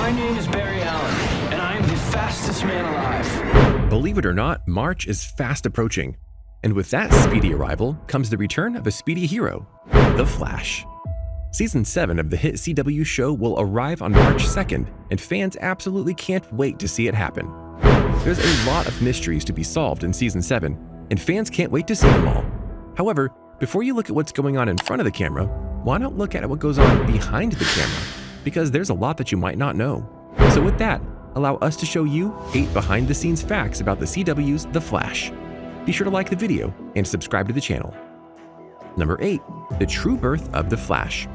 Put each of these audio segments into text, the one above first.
My name is Barry Allen, and I am the fastest man alive. Believe it or not, March is fast approaching. And with that speedy arrival comes the return of a speedy hero, The Flash. Season 7 of the hit CW show will arrive on March 2nd, and fans absolutely can't wait to see it happen. There's a lot of mysteries to be solved in Season 7, and fans can't wait to see them all. However, before you look at what's going on in front of the camera, why not look at what goes on behind the camera? Because there's a lot that you might not know. So with that, allow us to show you 8 behind-the-scenes facts about the CW's The Flash. Be sure to like the video and subscribe to the channel. Number 8. The true birth of The Flash.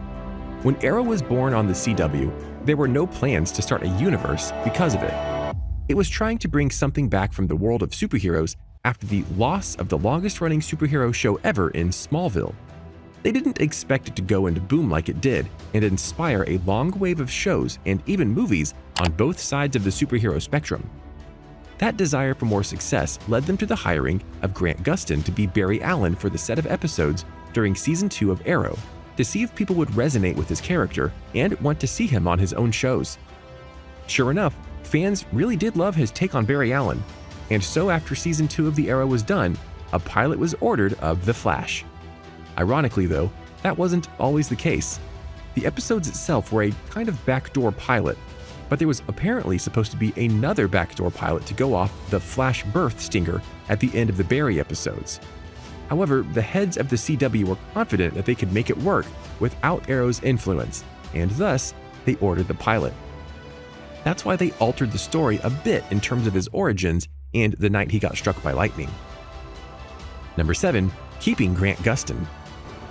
When Arrow was born on the CW, there were no plans to start a universe because of it. It was trying to bring something back from the world of superheroes after the loss of the longest-running superhero show ever in Smallville. They didn't expect it to go and boom like it did and inspire a long wave of shows and even movies on both sides of the superhero spectrum. That desire for more success led them to the hiring of Grant Gustin to be Barry Allen for the set of episodes during Season 2 of Arrow, to see if people would resonate with his character and want to see him on his own shows. Sure enough, fans really did love his take on Barry Allen, and so after Season 2 of the Arrow was done, a pilot was ordered of The Flash. Ironically though, that wasn't always the case. The episodes itself were a kind of backdoor pilot, but there was apparently supposed to be another backdoor pilot to go off the Flash birth stinger at the end of the Barry episodes. However, the heads of the CW were confident that they could make it work without Arrow's influence, and thus, they ordered the pilot. That's why they altered the story a bit in terms of his origins and the night he got struck by lightning. Number 7. Keeping Grant Gustin.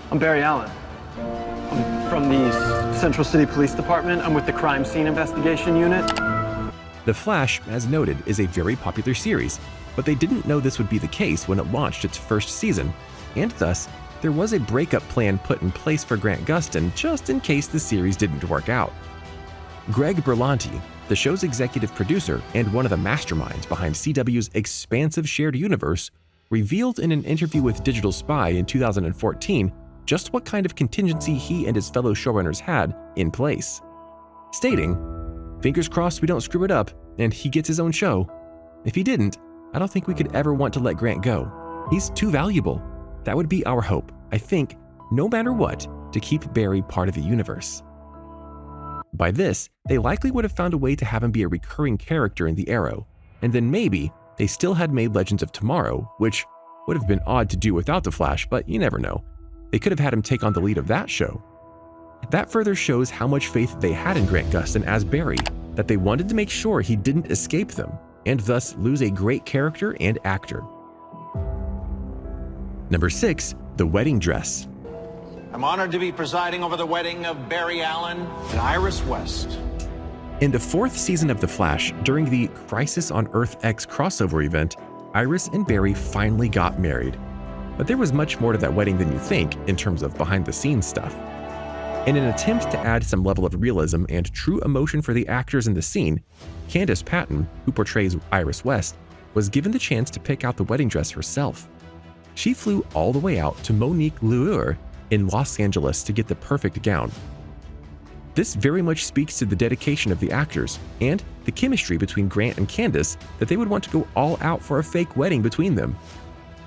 I'm Barry Allen. I'm from the Central City Police Department. I'm with the Crime Scene Investigation Unit. The Flash, as noted, is a very popular series, but they didn't know this would be the case when it launched its first season, and thus, there was a breakup plan put in place for Grant Gustin just in case the series didn't work out. Greg Berlanti, the show's executive producer and one of the masterminds behind CW's expansive shared universe, revealed in an interview with Digital Spy in 2014 just what kind of contingency he and his fellow showrunners had in place, stating, "Fingers crossed we don't screw it up and he gets his own show. If he didn't, I don't think we could ever want to let Grant go. He's too valuable. That would be our hope, I think, no matter what, to keep Barry part of the universe." By this, they likely would have found a way to have him be a recurring character in the Arrow, and then maybe they still had made Legends of Tomorrow, which would have been odd to do without the Flash, but you never know. They could have had him take on the lead of that show. That further shows how much faith they had in Grant Gustin as Barry, that they wanted to make sure he didn't escape them, and thus lose a great character and actor. Number 6. The wedding dress. I'm honored to be presiding over the wedding of Barry Allen and Iris West. In the 4th season of The Flash, during the Crisis on Earth X crossover event, Iris and Barry finally got married. But there was much more to that wedding than you think in terms of behind-the-scenes stuff. In an attempt to add some level of realism and true emotion for the actors in the scene, CANDICE, PATTON, who portrays Iris West, was given the chance to pick out the wedding dress herself. She flew all the way out to Monique Lueur in Los Angeles to get the perfect gown. This very much speaks to the dedication of the actors and the chemistry between Grant and Candice, that they would want to go all out for a fake wedding between them.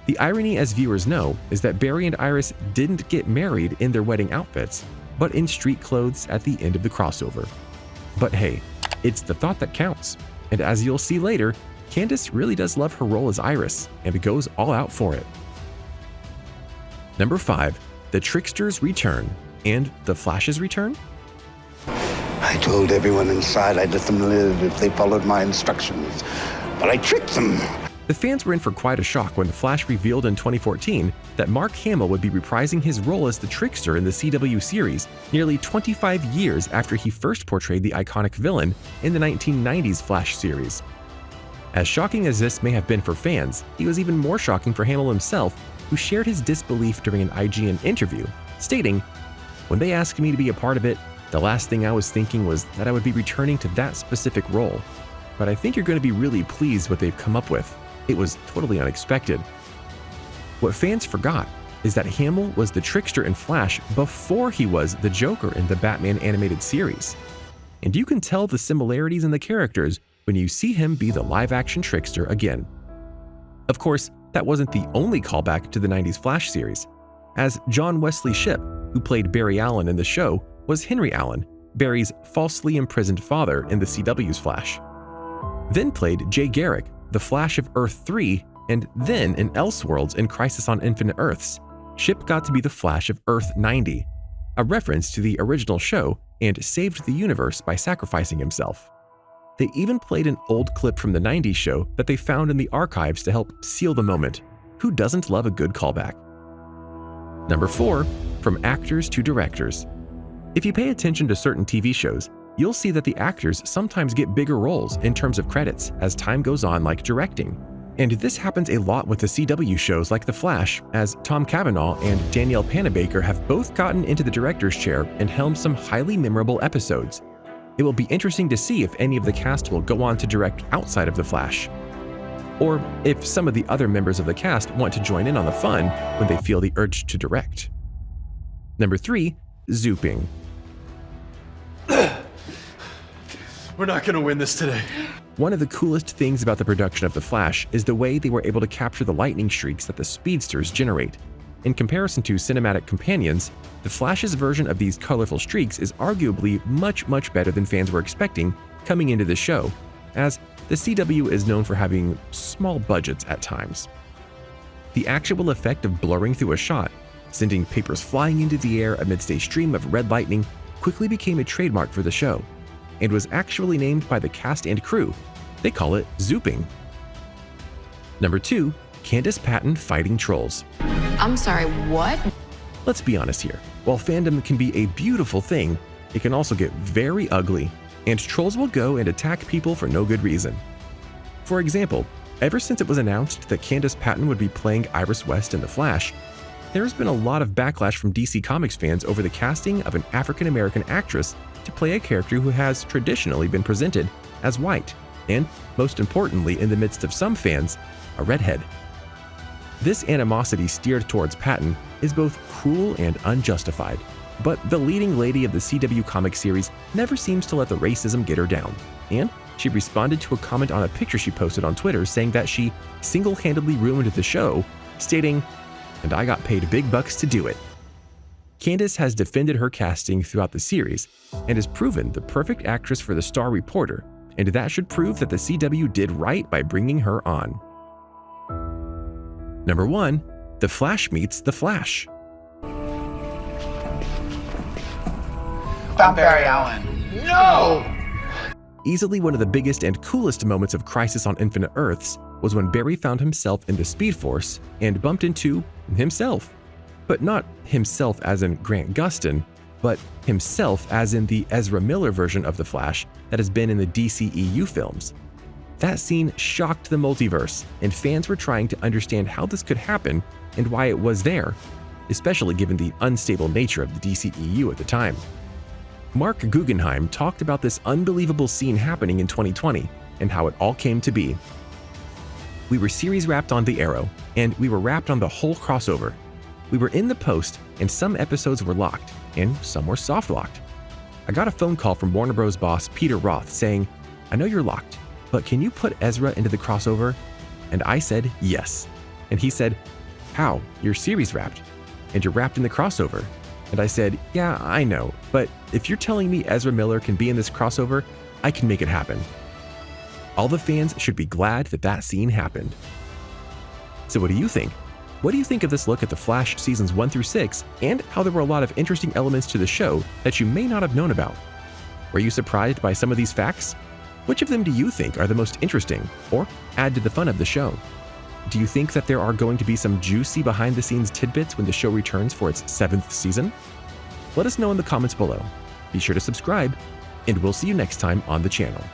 The irony, as viewers know, is that Barry and Iris didn't get married in their wedding outfits, but in street clothes at the end of the crossover. But hey, it's the thought that counts, and as you'll see later, Candice really does love her role as Iris and goes all out for it. Number 5. The Tricksters return, and the Flash's return? I told everyone inside I'd let them live if they followed my instructions, but I tricked them. The fans were in for quite a shock when The Flash revealed in 2014 that Mark Hamill would be reprising his role as the Trickster in the CW series nearly 25 years after he first portrayed the iconic villain in the 1990s Flash series. As shocking as this may have been for fans, it was even more shocking for Hamill himself, who shared his disbelief during an IGN interview, stating, "When they asked me to be a part of it, the last thing I was thinking was that I would be returning to that specific role. But I think you're going to be really pleased what they've come up with. It was totally unexpected." What fans forgot is that Hamill was the Trickster in Flash before he was the Joker in the Batman animated series. and you can tell the similarities in the characters when you see him be the live-action Trickster again. Of course, that wasn't the only callback to the 90s Flash series, as John Wesley Shipp, who played Barry Allen in the show, was Henry Allen, Barry's falsely imprisoned father in the CW's Flash. Then played Jay Garrick, the Flash of Earth 3, and then in Elseworlds in Crisis on Infinite Earths, Shipp got to be the Flash of Earth 90, a reference to the original show, and saved the universe by sacrificing himself. They even played an old clip from the 90s show that they found in the archives to help seal the moment. Who doesn't love a good callback? Number 4, from actors to directors. If you pay attention to certain TV shows, you'll see that the actors sometimes get bigger roles in terms of credits as time goes on, like directing. And this happens a lot with the CW shows like The Flash, as Tom Cavanaugh and Danielle Panabaker have both gotten into the director's chair and helmed some highly memorable episodes. It will be interesting to see if any of the cast will go on to direct outside of The Flash, or if some of the other members of the cast want to join in on the fun when they feel the urge to direct. Number 3, zooping. We're not gonna win this today. One of the coolest things about the production of The Flash is the way they were able to capture the lightning streaks that the speedsters generate. In comparison to cinematic companions, The Flash's version of these colorful streaks is arguably much better than fans were expecting coming into the show, as the CW is known for having small budgets at times. The actual effect of blurring through a shot, sending papers flying into the air amidst a stream of red lightning, quickly became a trademark for the show, and was actually named by the cast and crew. They call it zooping. Number 2, Candice Patton fighting trolls. I'm sorry, what? Let's be honest here. While fandom can be a beautiful thing, it can also get very ugly, and trolls will go and attack people for no good reason. For example, ever since it was announced that Candice Patton would be playing Iris West in The Flash, there's been a lot of backlash from DC Comics fans over the casting of an African-American actress to play a character who has traditionally been presented as white, and, most importantly in the midst of some fans, a redhead. This animosity steered towards Patton is both cruel and unjustified, but the leading lady of the CW comic series never seems to let the racism get her down, and she responded to a comment on a picture she posted on Twitter saying that she single-handedly ruined the show, stating, "And I got paid big bucks to do it." Candice has defended her casting throughout the series and is proven the perfect actress for the star reporter, and that should prove that the CW did right by bringing her on. Number 1, The Flash meets The Flash. Found Barry Allen. No! Easily one of the biggest and coolest moments of Crisis on Infinite Earths was when Barry found himself in the Speed Force and bumped into himself. But not himself as in Grant Gustin, but himself as in the Ezra Miller version of The Flash that has been in the DCEU films. That scene shocked the multiverse, and fans were trying to understand how this could happen and why it was there, especially given the unstable nature of the DCEU at the time. Mark Guggenheim talked about this unbelievable scene happening in 2020 and how it all came to be. We were series wrapped on the Arrow, and we were wrapped on the whole crossover. We were in the post, and some episodes were locked, and some were soft locked. I got a phone call from Warner Bros. Boss Peter Roth saying, "I know you're locked, but can you put Ezra into the crossover?" And I said, "Yes." And he said, "How? You're series wrapped, and you're wrapped in the crossover." And I said, "Yeah, I know, but if you're telling me Ezra Miller can be in this crossover, I can make it happen." All the fans should be glad that that scene happened. So what do you think? What do you think of this look at The Flash seasons 1 through 6 and how there were a lot of interesting elements to the show that you may not have known about? Were you surprised by some of these facts? Which of them do you think are the most interesting or add to the fun of the show? Do you think that there are going to be some juicy behind-the-scenes tidbits when the show returns for its 7th season? Let us know in the comments below. Be sure to subscribe, and we'll see you next time on the channel.